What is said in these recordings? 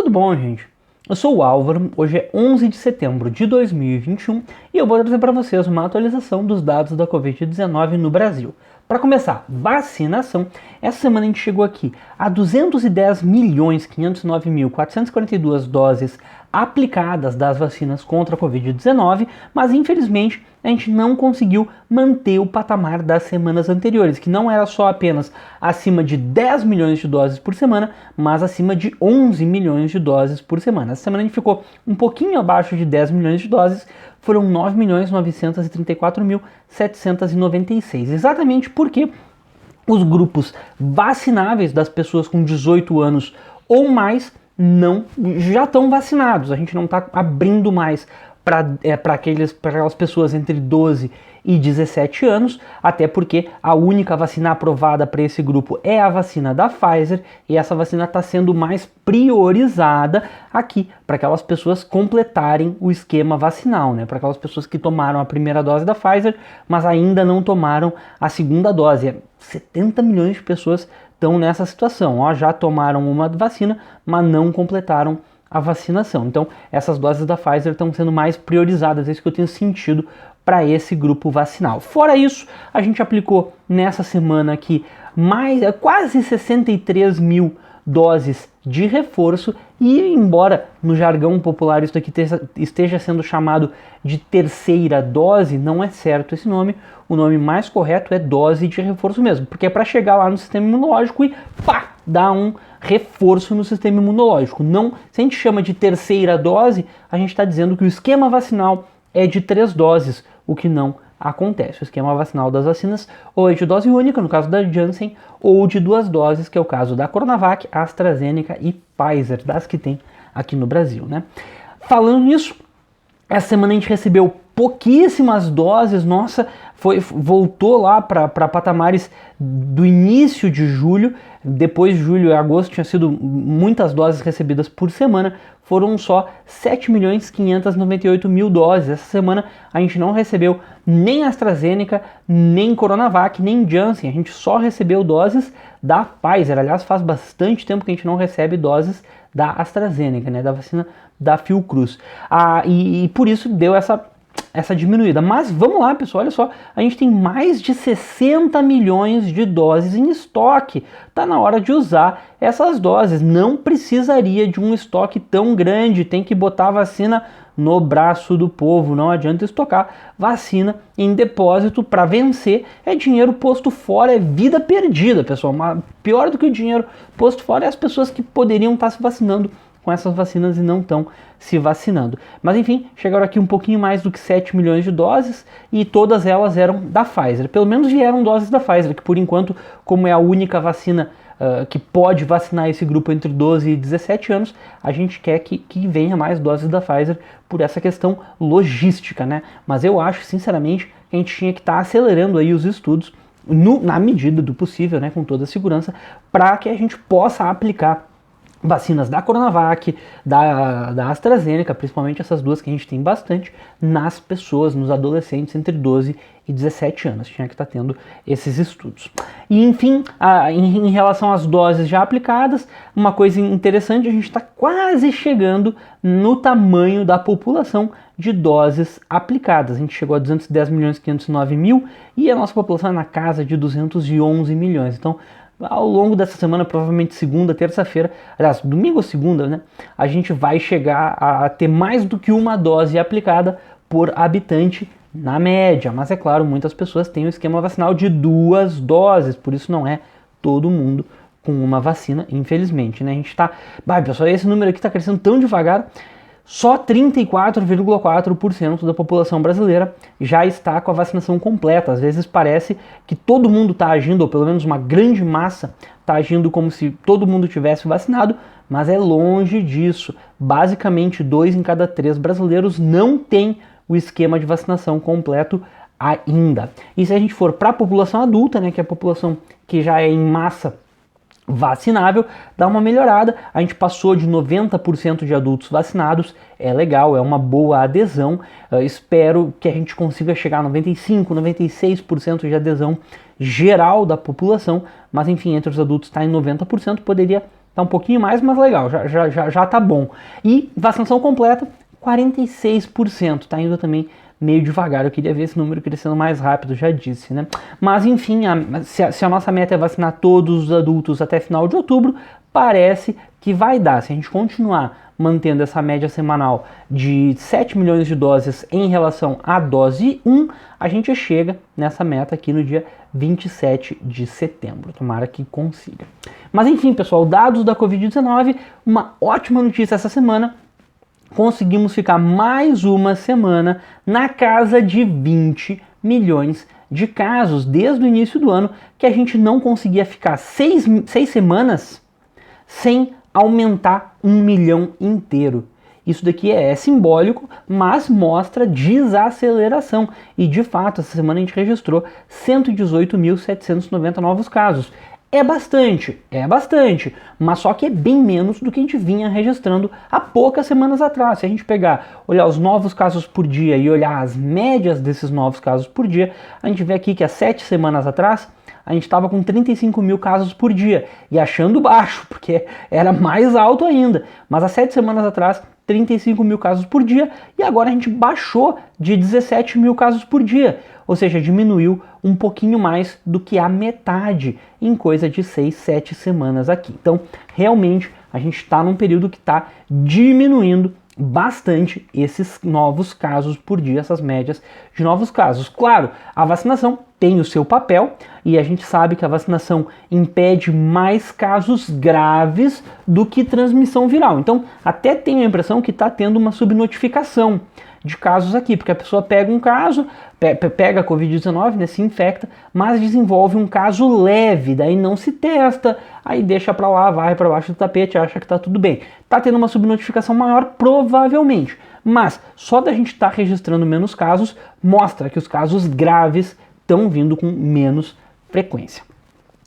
Tudo bom, gente? Eu sou o Álvaro, hoje é 11 de setembro de 2021 e eu vou trazer para vocês uma atualização dos dados da Covid-19 no Brasil. Para começar, vacinação. Essa semana a gente chegou aqui a 210.509.442 doses aplicadas das vacinas contra a Covid-19, mas infelizmente a gente não conseguiu manter o patamar das semanas anteriores, que não era só apenas acima de 10 milhões de doses por semana, mas acima de 11 milhões de doses por semana. Essa semana a gente ficou um pouquinho abaixo de 10 milhões de doses, foram 9.934.796, exatamente porque os grupos vacináveis das pessoas com 18 anos ou mais já estão vacinados. A gente não está abrindo mais para aquelas pessoas entre 12 e 17 anos, até porque a única vacina aprovada para esse grupo é a vacina da Pfizer, e essa vacina está sendo mais priorizada aqui, para aquelas pessoas completarem o esquema vacinal, né? Para aquelas pessoas que tomaram a primeira dose da Pfizer, mas ainda não tomaram a segunda dose. 70 milhões de pessoas estão nessa situação, já tomaram uma vacina, mas não completaram a vacinação. Então, essas doses da Pfizer estão sendo mais priorizadas, é isso que eu tenho sentido para esse grupo vacinal. Fora isso, a gente aplicou nessa semana aqui quase 63 mil doses de reforço, e embora no jargão popular isso aqui esteja sendo chamado de terceira dose, não é certo esse nome. O nome mais correto é dose de reforço mesmo, porque é para chegar lá no sistema imunológico e dar um reforço no sistema imunológico. Não, se a gente chama de terceira dose, a gente está dizendo que o esquema vacinal é de 3 doses, o que não acontece. O esquema vacinal das vacinas ou é de dose única, no caso da Janssen, ou de 2 doses, que é o caso da Coronavac, AstraZeneca e Pfizer, das que tem aqui no Brasil, né? Falando nisso, essa semana a gente recebeu pouquíssimas doses, voltou lá para patamares do início de julho. Depois de julho e agosto tinha sido muitas doses recebidas por semana, foram só 7.598.000 doses. Essa semana a gente não recebeu nem AstraZeneca, nem Coronavac, nem Janssen, a gente só recebeu doses da Pfizer. Aliás, faz bastante tempo que a gente não recebe doses da AstraZeneca, né, da vacina da Fiocruz. E por isso deu essa diminuída. Mas vamos lá, pessoal, olha só, a gente tem mais de 60 milhões de doses em estoque. Tá na hora de usar essas doses. Não precisaria de um estoque tão grande, tem que botar a vacina no braço do povo. Não adianta estocar vacina em depósito para vencer. É dinheiro posto fora, é vida perdida, pessoal. Mas pior do que o dinheiro posto fora é as pessoas que poderiam estar se vacinando com essas vacinas e não estão se vacinando. Mas enfim, chegaram aqui um pouquinho mais do que 7 milhões de doses e todas elas eram da Pfizer. Pelo menos vieram doses da Pfizer, que por enquanto, como é a única vacina que pode vacinar esse grupo entre 12 e 17 anos, a gente quer que venha mais doses da Pfizer por essa questão logística, né? Mas eu acho, sinceramente, que a gente tinha que estar acelerando aí os estudos na medida do possível, né, com toda a segurança, para que a gente possa aplicar vacinas da Coronavac, da AstraZeneca, principalmente essas duas que a gente tem bastante, nas pessoas, nos adolescentes entre 12 e 17 anos. Tinha que estar tendo esses estudos. E enfim, em relação às doses já aplicadas, uma coisa interessante, a gente está quase chegando no tamanho da população de doses aplicadas. A gente chegou a 210.509.000 e a nossa população é na casa de 211 milhões. Então, ao longo dessa semana, provavelmente segunda, terça-feira, aliás, domingo ou segunda, né, a gente vai chegar a ter mais do que uma dose aplicada por habitante na média. Mas é claro, muitas pessoas têm o esquema vacinal de 2 doses, por isso não é todo mundo com uma vacina, infelizmente, né? A gente tá... pessoal, esse número aqui está crescendo tão devagar. Só 34,4% da população brasileira já está com a vacinação completa. Às vezes parece que todo mundo está agindo, ou pelo menos uma grande massa está agindo como se todo mundo tivesse vacinado, mas é longe disso. Basicamente, 2 em cada 3 brasileiros não tem o esquema de vacinação completo ainda. E se a gente for para a população adulta, né, que é a população que já é em massa vacinável, dá uma melhorada. A gente passou de 90% de adultos vacinados, é legal, é uma boa adesão. Espero que a gente consiga chegar a 95%, 96% de adesão geral da população, mas enfim, entre os adultos está em 90%, poderia tá um pouquinho mais, mas legal, já tá bom. E vacinação completa, 46%, tá indo também meio devagar, eu queria ver esse número crescendo mais rápido, já disse, né? Mas enfim, se a nossa meta é vacinar todos os adultos até final de outubro, parece que vai dar. Se a gente continuar mantendo essa média semanal de 7 milhões de doses em relação à dose 1, a gente chega nessa meta aqui no dia 27 de setembro. Tomara que consiga. Mas enfim, pessoal, dados da Covid-19, uma ótima notícia essa semana. Conseguimos ficar mais uma semana na casa de 20 milhões de casos desde o início do ano, que a gente não conseguia ficar 6 semanas sem aumentar 1 milhão inteiro. Isso daqui é simbólico, mas mostra desaceleração. E de fato, essa semana a gente registrou 118.790 novos casos. É bastante, mas só que é bem menos do que a gente vinha registrando há poucas semanas atrás. Se a gente olhar os novos casos por dia e olhar as médias desses novos casos por dia, a gente vê aqui que há 7 semanas atrás a gente estava com 35 mil casos por dia, e achando baixo, porque era mais alto ainda. Mas há 7 semanas atrás, 35 mil casos por dia, e agora a gente baixou de 17 mil casos por dia. Ou seja, diminuiu um pouquinho mais do que a metade em coisa de 6, 7 semanas aqui. Então, realmente, a gente está num período que está diminuindo bastante esses novos casos por dia, essas médias de novos casos. Claro, a vacinação tem o seu papel e a gente sabe que a vacinação impede mais casos graves do que transmissão viral. Então, até tenho a impressão que está tendo uma subnotificação de casos aqui, porque a pessoa pega um caso, pega a Covid-19, né, se infecta, mas desenvolve um caso leve, daí não se testa, aí deixa pra lá, vai pra baixo do tapete, acha que tá tudo bem. Tá tendo uma subnotificação maior, provavelmente, mas só da gente estar registrando menos casos, mostra que os casos graves estão vindo com menos frequência.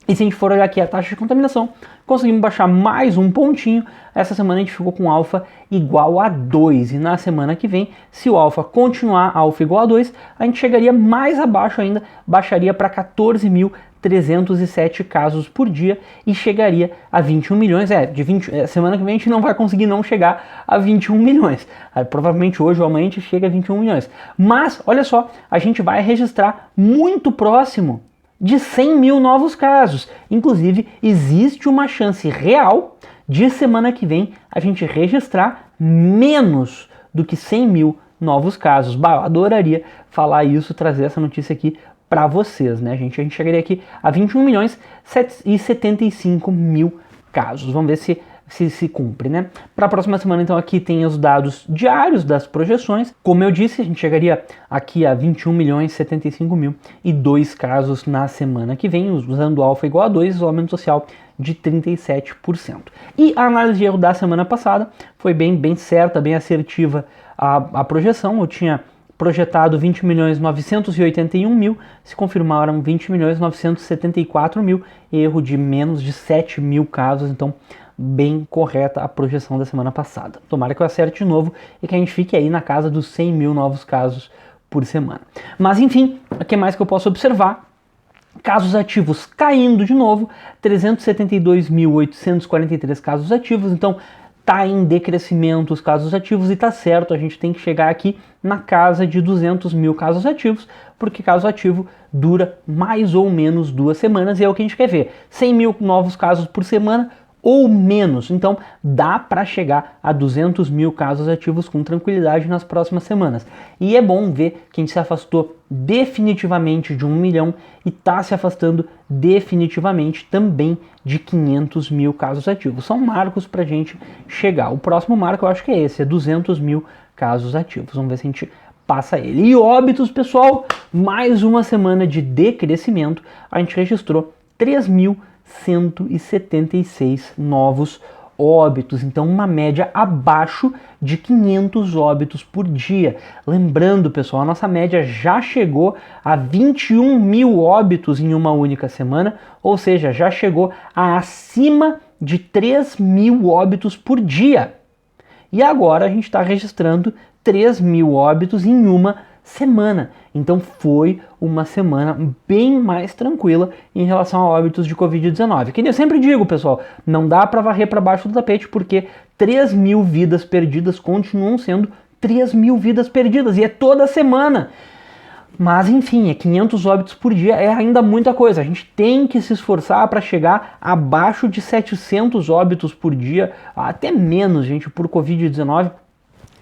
E se a gente for olhar aqui a taxa de contaminação, conseguimos baixar mais um pontinho. Essa semana a gente ficou com alfa igual a 2. E na semana que vem, se o alfa continuar alfa igual a 2, a gente chegaria mais abaixo ainda, baixaria para 14.307 casos por dia e chegaria a 21 milhões. Semana que vem a gente não vai conseguir não chegar a 21 milhões. Provavelmente hoje ou amanhã a gente chega a 21 milhões. Mas, olha só, a gente vai registrar muito próximo de 100 mil novos casos. Inclusive, existe uma chance real de semana que vem a gente registrar menos do que 100 mil novos casos. Bah, eu adoraria falar isso, trazer essa notícia aqui para vocês, né, gente? A gente chegaria aqui a 21 milhões e 75 mil casos. Vamos ver se cumpre, né? Para a próxima semana, então, aqui tem os dados diários das projeções. Como eu disse, a gente chegaria aqui a 21 milhões 75 mil e 2 casos na semana que vem, usando alfa igual a 2, isolamento social de 37%. E a análise de erro da semana passada foi bem certa, bem assertiva a projeção. Eu tinha projetado 20 milhões 981 mil, se confirmaram 20 milhões 974 mil, erro de menos de 7 mil casos, então bem correta a projeção da semana passada. Tomara que eu acerte de novo e que a gente fique aí na casa dos 100 mil novos casos por semana. Mas enfim, o que mais que eu posso observar? Casos ativos caindo de novo, 372.843 casos ativos, então tá em decrescimento os casos ativos e tá certo, a gente tem que chegar aqui na casa de 200 mil casos ativos, porque caso ativo dura mais ou menos 2 semanas e é o que a gente quer ver, 100 mil novos casos por semana ou menos, então dá para chegar a 200 mil casos ativos com tranquilidade nas próximas semanas. E é bom ver que a gente se afastou definitivamente de 1 milhão e está se afastando definitivamente também de 500 mil casos ativos. São marcos para a gente chegar. O próximo marco eu acho que é esse, é 200 mil casos ativos. Vamos ver se a gente passa ele. E óbitos, pessoal, mais uma semana de decrescimento. A gente registrou 3.176 novos óbitos, então uma média abaixo de 500 óbitos por dia. Lembrando, pessoal, a nossa média já chegou a 21 mil óbitos em uma única semana, ou seja, já chegou a acima de 3 mil óbitos por dia. E agora a gente está registrando 3 mil óbitos em uma semana. Então foi uma semana bem mais tranquila em relação a óbitos de Covid-19. Que nem eu sempre digo, pessoal, não dá para varrer para baixo do tapete, porque 3.000 vidas perdidas continuam sendo 3.000 vidas perdidas, e é toda semana. Mas enfim, 500 óbitos por dia é ainda muita coisa. A gente tem que se esforçar para chegar abaixo de 700 óbitos por dia, até menos, gente, por Covid-19.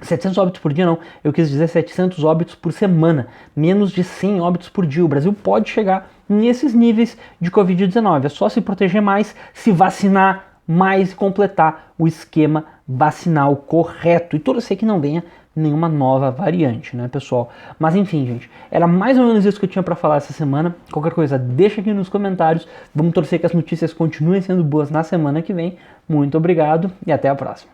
700 óbitos por dia não, eu quis dizer 700 óbitos por semana, menos de 100 óbitos por dia. O Brasil pode chegar nesses níveis de Covid-19, é só se proteger mais, se vacinar mais e completar o esquema vacinal correto e torcer que não venha nenhuma nova variante, né, pessoal? Mas enfim, gente, era mais ou menos isso que eu tinha para falar essa semana. Qualquer coisa, deixa aqui nos comentários. Vamos torcer que as notícias continuem sendo boas na semana que vem. Muito obrigado e até a próxima.